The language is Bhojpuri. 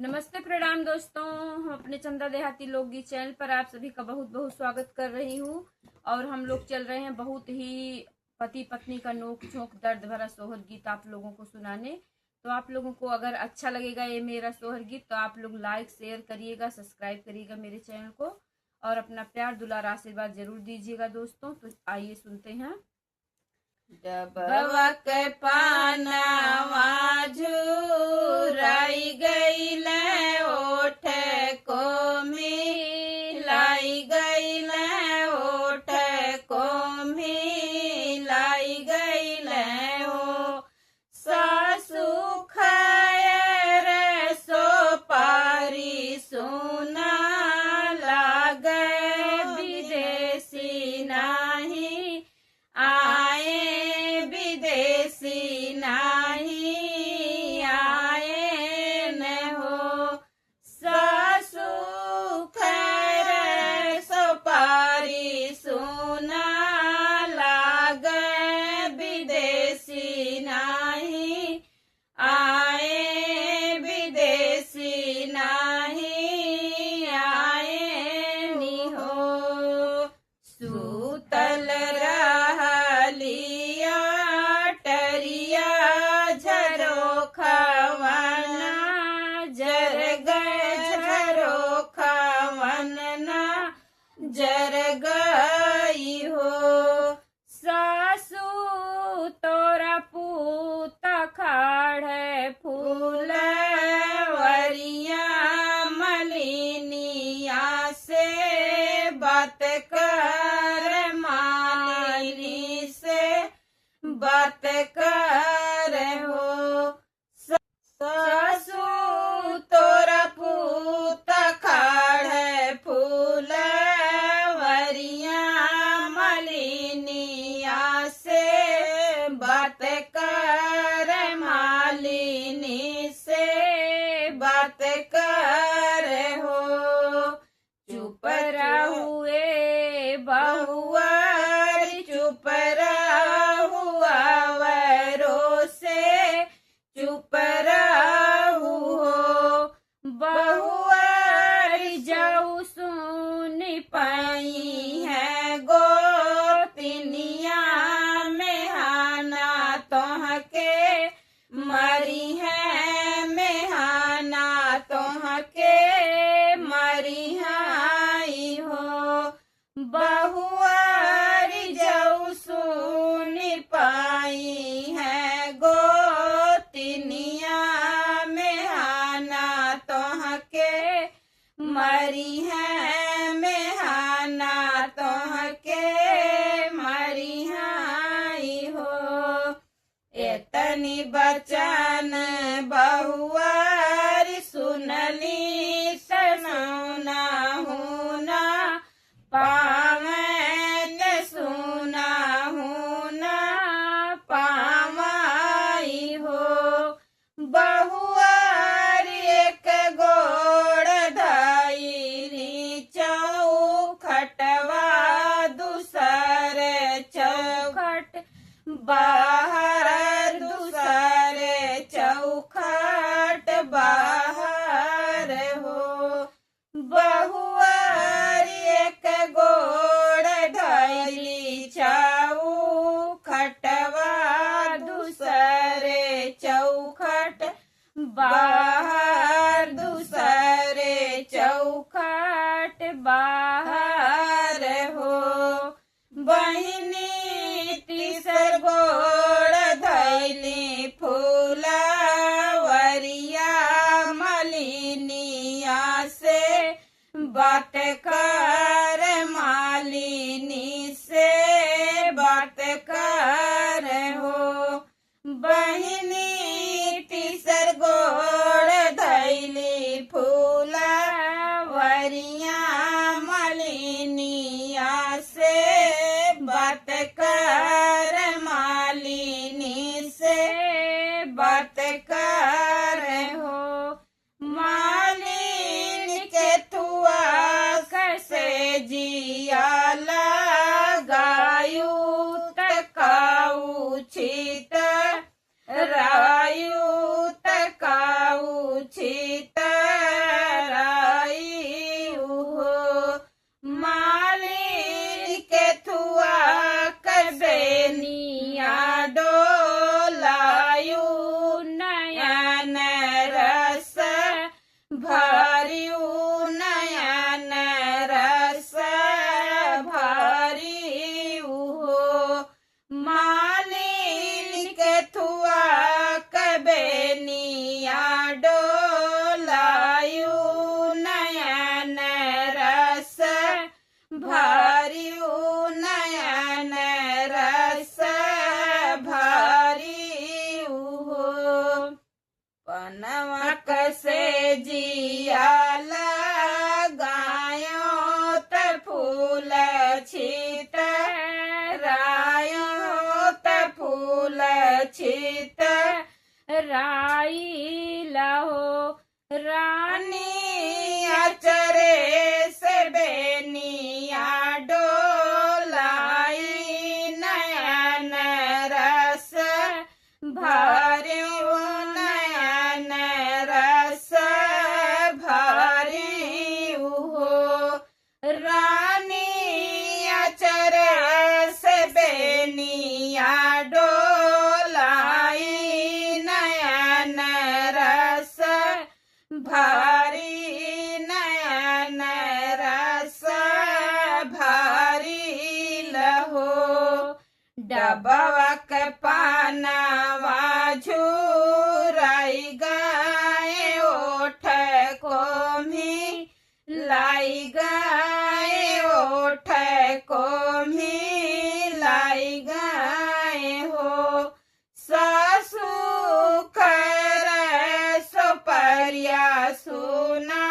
नमस्ते प्रणाम दोस्तों। हम अपने चंदा देहाती लोकगीत चैनल पर आप सभी का बहुत बहुत स्वागत कर रही हूँ। और हम लोग चल रहे हैं बहुत ही पति पत्नी का नोक झोंक दर्द भरा सोहर गीत आप लोगों को सुनाने। तो आप लोगों को अगर अच्छा लगेगा ये मेरा सोहर गीत तो आप लोग लाइक शेयर करिएगा, सब्सक्राइब करिएगा मेरे चैनल को और अपना प्यार दुलार आशीर्वाद जरूर दीजिएगा दोस्तों। तो आइए सुनते हैं। डबवा के पानवा झुराई गईल ओठ को मिलाई गईल ओठ को मिलाई गईल हो सासु खैर सो पारी सुना लागे विदेशी नाही आए विदेशी नाही आए न हो सासु खैर सुपारी सुना लागे विदेशी नाही आए विदेशी नाही आए नि हो सूतल रहलिया टरिया झरो खवना जर गए झरो खवना जर गई हो सासू तोरा पूत खाड़े फूल वरिया मलिनिया से बात कर मालिनी से बात कर हो सासू तोरा पूत खाड़ फूल वरिया मलिनिया से बात कर मालिनी से बात कर हो चुप हुए बहुआ चुप हुआ वरो से चुप हो बहुआ जाऊ सुन पाई है गोतिनिया में हाना तोह के मरी है मेहाना तोह के मरी हाई हो बहुआरी जाऊ सुन पाई है गोतिनिया में हाना तोह के मरी है मेहाना तोह के मरी हाई हो एतनी बचन बहुआरी सुनली सनौना हुना पावन सुना हुना पावाई हो बहुआरी एक गोड़ धैली चौखटवा दूसर चौखट बाहर दूसर चौखट बाहर हो बहुआरी एक गोड़ धैली चौखटवा दूसरे चौखट बाहर दूसरे चौखट बाहर हो बहिनी तीसर गोड़ धैली फूला वरिया मलिनिया से बात कर मालिनी से बात कर हो बहिनी तीसर गोड़ धैली फूला वरिया मलिनिया से बात कर मालिनी से बात कर हो मालिन के थुआ कैसे जिया लगायू तकाऊ छित रायू तकाऊ छित जिया लगायो त फूल छित रायो त फूल छित राई लहो रानी अचरे से बेनिया डोलाई नयन रस भरियो नयन रस भरियो हो रानी अचरे से बेनिया डोलाई नयन रस भारी नयन रस भारी लहो डबवक पानवा झुराई गए ओठ को भी लाई गए ओठ को भी लाई गए हो सासु खर सुपरिया सुना